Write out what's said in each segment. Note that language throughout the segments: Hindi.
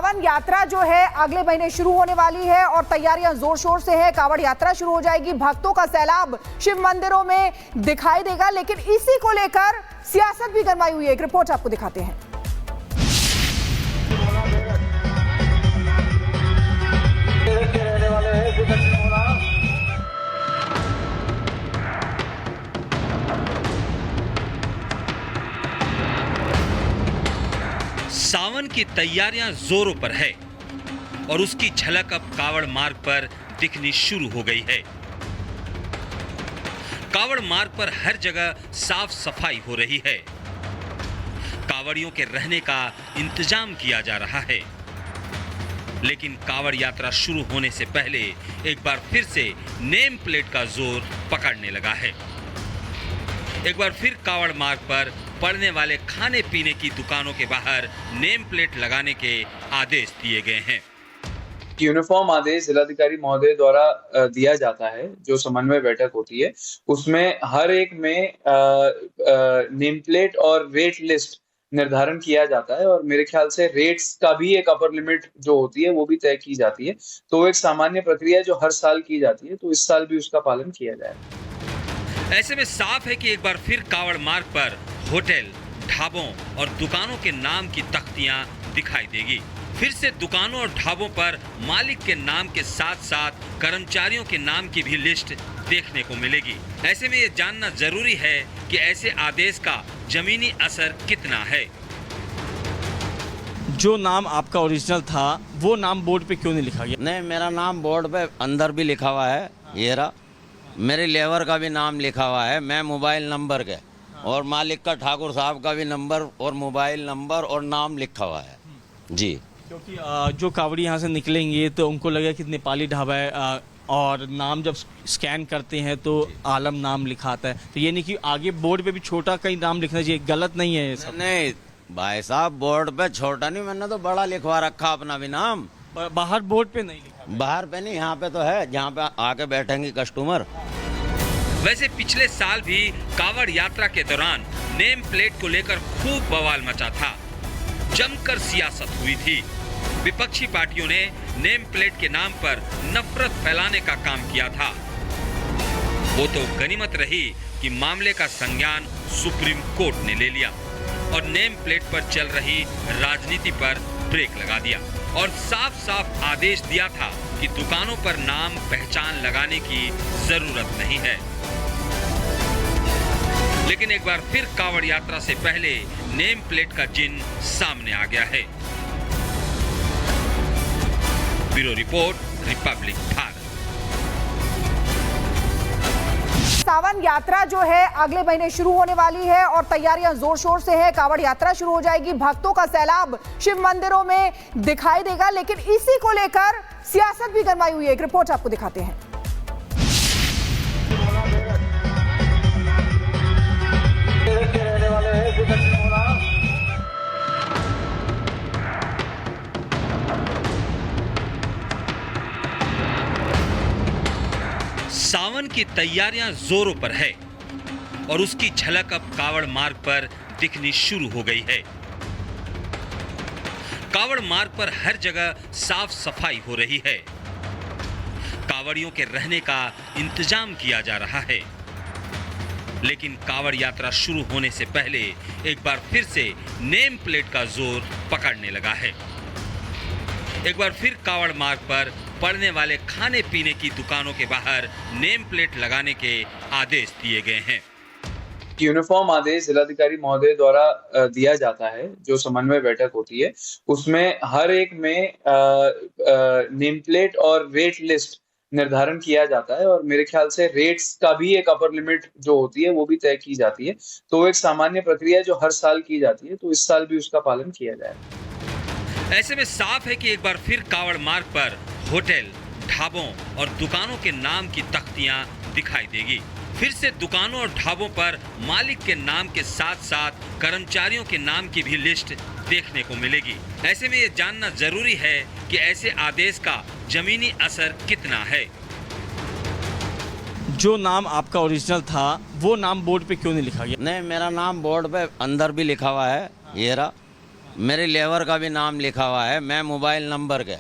सावन यात्रा जो है अगले महीने शुरू होने वाली है और तैयारियां जोर शोर से है। कावड़ यात्रा शुरू हो जाएगी, भक्तों का सैलाब शिव मंदिरों में दिखाई देगा, लेकिन इसी को लेकर सियासत भी गरमाई हुई है। एक रिपोर्ट आपको दिखाते हैं। सावन की तैयारियां जोरों पर है और उसकी झलक अब कावड़ मार्ग पर दिखनी शुरू हो गई है। कावड़ मार्ग पर हर जगह साफ सफाई हो रही है। कावड़ियों के रहने का इंतजाम किया जा रहा है, लेकिन कावड़ यात्रा शुरू होने से पहले एक बार फिर से नेम प्लेट का जोर पकड़ने लगा है। एक बार फिर कावड़ मार्ग पर पड़ने वाले खाने पीने की दुकानों के बाहर नेम प्लेट लगाने के आदेश दिए गए हैं। यूनिफॉर्म आदेश जिलाधिकारी महोदय द्वारा दिया जाता है। जो समन्वय बैठक होती है उसमें हर एक में नेम प्लेट और रेट लिस्ट निर्धारण किया जाता है और मेरे ख्याल से रेट्स का भी एक अपर लिमिट जो होती है वो भी तय की जाती है। तो एक सामान्य प्रक्रिया जो हर साल की जाती है, तो इस साल भी उसका पालन किया जाएगा। ऐसे में साफ है कि एक बार फिर कावड़ मार्ग पर होटल, ढाबों और दुकानों के नाम की तख्तियां दिखाई देगी। फिर से दुकानों और ढाबों पर मालिक के नाम के साथ साथ कर्मचारियों के नाम की भी लिस्ट देखने को मिलेगी। ऐसे में ये जानना जरूरी है कि ऐसे आदेश का जमीनी असर कितना है। जो नाम आपका ओरिजिनल था वो नाम बोर्ड पे क्यों नहीं लिखा गया? नहीं, मेरा नाम बोर्ड पे अंदर भी लिखा हुआ है। ये रहा, मेरे लेबर का भी नाम लिखा हुआ है, मैं मोबाइल नंबर के, और मालिक का ठाकुर साहब का भी नंबर और मोबाइल नंबर और नाम लिखा हुआ है जी। क्योंकि जो कावड़ी यहाँ से निकलेंगे तो उनको लगेगा कि नेपाली ढाबा है और नाम जब स्कैन करते हैं तो आलम नाम लिखा आता है, तो ये नहीं कि आगे बोर्ड पे भी छोटा कहीं नाम लिखना चाहिए। गलत नहीं है ये सब? नहीं भाई साहब, बोर्ड पे छोटा नहीं, मैंने तो बड़ा लिखवा रखा अपना भी नाम। बाहर बोर्ड पे नहीं लिखा? बाहर पे नहीं, यहाँ पे तो है, जहाँ पे आके बैठेंगे कस्टमर। वैसे पिछले साल भी कावड़ यात्रा के दौरान नेम प्लेट को लेकर खूब बवाल मचा था, जमकर सियासत हुई थी। विपक्षी पार्टियों ने नेम प्लेट के नाम पर नफरत फैलाने का काम किया था। वो तो गनीमत रही कि मामले का संज्ञान सुप्रीम कोर्ट ने ले लिया और नेम प्लेट पर चल रही राजनीति पर ब्रेक लगा दिया और साफ साफ आदेश दिया था कि दुकानों पर नाम पहचान लगाने की जरूरत नहीं है। लेकिन एक बार फिर कावड़ यात्रा से पहले नेम प्लेट का जिन सामने आ गया है। Bureau report, Republic Bharat. सावन यात्रा जो है अगले महीने शुरू होने वाली है और तैयारियां जोर शोर से है। कावड़ यात्रा शुरू हो जाएगी, भक्तों का सैलाब शिव मंदिरों में दिखाई देगा, लेकिन इसी को लेकर सियासत भी गरमाई हुई है। एक रिपोर्ट आपको दिखाते हैं। सावन की तैयारियां जोरों पर है और उसकी झलक अब कावड़ मार्ग पर दिखनी शुरू हो गई है। कावड़ मार्ग पर हर जगह साफ सफाई हो रही है। कावड़ियों के रहने का इंतजाम किया जा रहा है, लेकिन कावड़ यात्रा शुरू होने से पहले एक बार फिर से नेम प्लेट का जोर पकड़ने लगा है। एक बार फिर कावड़ मार्ग पर पड़ने वाले खाने पीने की दुकानों के बाहर नेम प्लेट लगाने के आदेश दिए गए हैं। यूनिफॉर्म आदेश जिलाधिकारी महोदय द्वारा दिया जाता है। जो समन्वय बैठक होती है उसमें हर एक में नेम प्लेट और रेट लिस्ट निर्धारण किया जाता है और मेरे ख्याल से रेट्स का भी एक अपर लिमिट जो होती है वो भी तय की जाती है। तो एक सामान्य प्रक्रिया जो हर साल की जाती है, तो इस साल भी उसका पालन किया जाएगा। ऐसे में साफ है कि एक बार फिर कावड़ मार्ग पर होटल, ढाबों और दुकानों के नाम की तख्तियां दिखाई देगी। फिर से दुकानों और ढाबों पर मालिक के नाम के साथ साथ कर्मचारियों के नाम की भी लिस्ट देखने को मिलेगी। ऐसे में ये जानना जरूरी है कि ऐसे आदेश का जमीनी असर कितना है। जो नाम आपका ओरिजिनल था वो नाम बोर्ड पे क्यों नहीं लिखा गया? नहीं, मेरा नाम बोर्ड पे अंदर भी लिखा हुआ है। ये रहा, मेरे लेबर का भी नाम लिखा हुआ है, मैं मोबाइल नंबर के,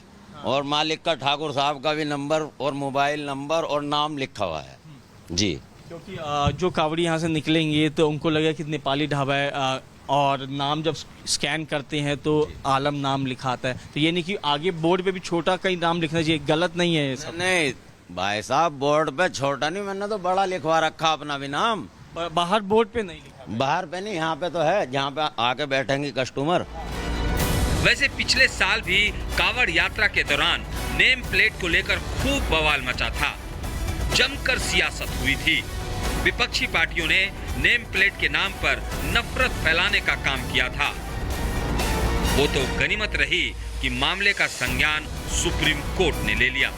और मालिक का ठाकुर साहब का भी नंबर और मोबाइल नंबर और नाम लिखा हुआ है जी। क्योंकि जो कावड़ी यहाँ से निकलेंगे तो उनको लगेगा कि नेपाली ढाबा है, और नाम जब स्कैन करते हैं तो आलम नाम लिखा आता है। तो ये नहीं कि आगे बोर्ड पे भी छोटा कहीं नाम लिखना चाहिए, गलत नहीं है ये सब। नहीं भाई साहब, बोर्ड पे छोटा नहीं, मैंने तो बड़ा लिखवा रखा अपना भी नाम। बाहर बोर्ड पे नहीं लिखा। बाहर पे नहीं, यहाँ पे तो है, जहाँ पे आके बैठेंगे कस्टमर। वैसे पिछले साल भी कावड़ यात्रा के दौरान नेम प्लेट को लेकर खूब बवाल मचा था, जमकर सियासत हुई थी। विपक्षी पार्टियों ने नेम प्लेट के नाम पर नफरत फैलाने का काम किया था। वो तो गनीमत रही कि मामले का संज्ञान सुप्रीम कोर्ट ने ले लिया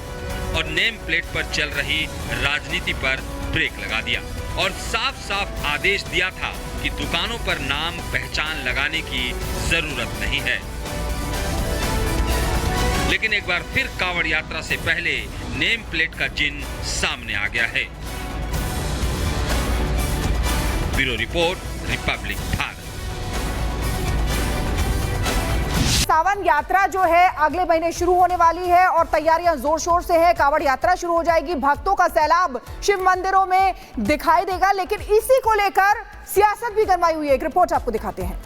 और नेम प्लेट पर चल रही राजनीति पर ब्रेक लगा दिया और साफ साफ आदेश दिया था कि दुकानों पर नाम पहचान लगाने की जरूरत नहीं है। लेकिन एक बार फिर कावड़ यात्रा से पहले नेम प्लेट का जिन सामने आ गया है। Bureau report, Republic Bharat. सावन यात्रा जो है अगले महीने शुरू होने वाली है और तैयारियां जोर शोर से है। कावड़ यात्रा शुरू हो जाएगी, भक्तों का सैलाब शिव मंदिरों में दिखाई देगा, लेकिन इसी को लेकर सियासत भी गरमाई हुई है। एक रिपोर्ट आपको दिखाते हैं।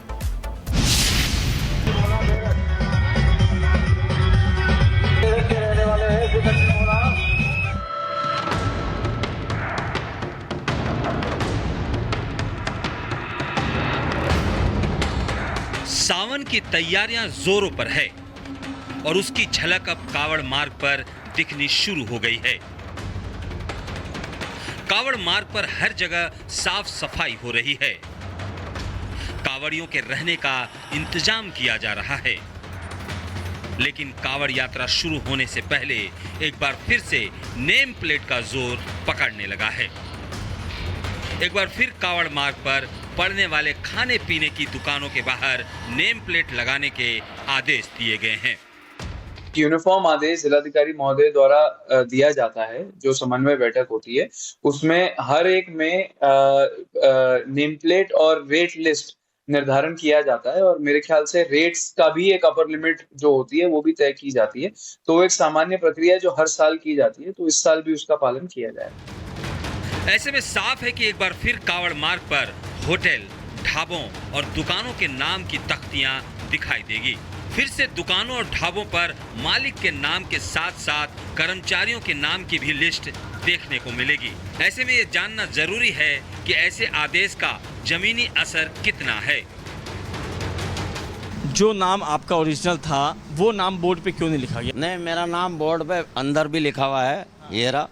सावन की तैयारियां जोरों पर है और उसकी झलक अब कावड़ मार्ग पर दिखनी शुरू हो गई है। कावड़ मार्ग पर हर जगह साफ सफाई हो रही है। कावड़ियों के रहने का इंतजाम किया जा रहा है। लेकिन कावड़ यात्रा शुरू होने से पहले एक बार फिर से नेम प्लेट का जोर पकड़ने लगा है। एक बार फिर कावड़ मार्ग पर पड़ने वाले खाने पीने की दुकानों के बाहर नेम प्लेट लगाने के आदेश दिए गए हैं। यूनिफॉर्म आदेश जिलाधिकारी महोदय द्वारा दिया जाता है, जो समन्वय बैठक होती है उसमें हर एक में नेम प्लेट और रेट लिस्ट निर्धारण किया जाता है और मेरे ख्याल से रेट्स का भी एक अपर लिमिट जो होती है वो भी तय की जाती है। तो वो एक सामान्य प्रक्रिया जो हर साल की जाती है, तो इस साल भी उसका पालन किया जाएगा। ऐसे में साफ है कि एक बार फिर कावड़ मार्ग पर होटल, ढाबों और दुकानों के नाम की तख्तियां दिखाई देगी। फिर से दुकानों और ढाबों पर मालिक के नाम के साथ साथ कर्मचारियों के नाम की भी लिस्ट देखने को मिलेगी। ऐसे में ये जानना जरूरी है कि ऐसे आदेश का जमीनी असर कितना है। जो नाम आपका ओरिजिनल था वो नाम बोर्ड पे क्यों नहीं लिखा गया? नहीं, मेरा नाम बोर्ड पे अंदर भी लिखा हुआ है, ये रहा।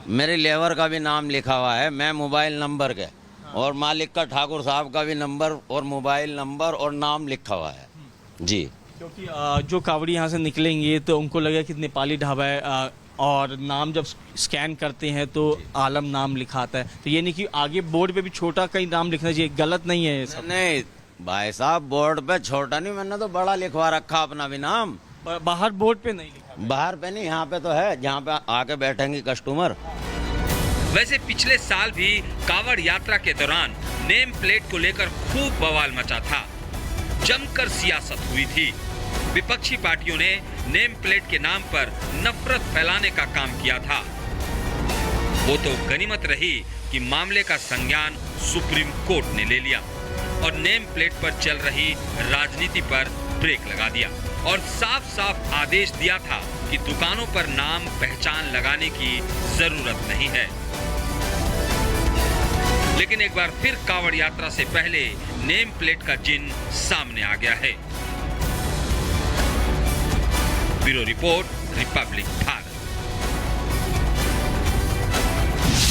मेरे लेबर का भी नाम लिखा हुआ है, मैं मोबाइल नंबर के, और मालिक का ठाकुर साहब का भी नंबर और मोबाइल नंबर और नाम लिखा हुआ है जी। क्योंकि जो कावड़ी यहाँ से निकलेंगे तो उनको लगेगा कि नेपाली ढाबा है, और नाम जब स्कैन करते हैं तो आलम नाम लिखा आता है। तो ये नहीं कि आगे बोर्ड पे भी छोटा कहीं नाम लिखना चाहिए, गलत नहीं है ये सब। नहीं भाई साहब, बोर्ड पे छोटा नहीं, मैंने तो बड़ा लिखवा रखा अपना भी नाम। बाहर बोर्ड पे नहीं लिखा। बाहर पे नहीं, यहाँ पे तो है, जहाँ पे आके बैठेंगे कस्टमर। वैसे पिछले साल भी कावड़ यात्रा के दौरान नेम प्लेट को लेकर खूब बवाल मचा था, जमकर सियासत हुई थी। विपक्षी पार्टियों ने नेम प्लेट के नाम पर नफरत फैलाने का काम किया था। वो तो गनीमत रही कि मामले का संज्ञान सुप्रीम कोर्ट ने ले लिया और नेम प्लेट पर चल रही राजनीति पर ब्रेक लगा दिया और साफ साफ आदेश दिया था कि दुकानों पर नाम पहचान लगाने की जरूरत नहीं है। लेकिन एक बार फिर कावड़ यात्रा से पहले नेम प्लेट का जिन सामने आ गया है। Bureau report, Republic Bharat.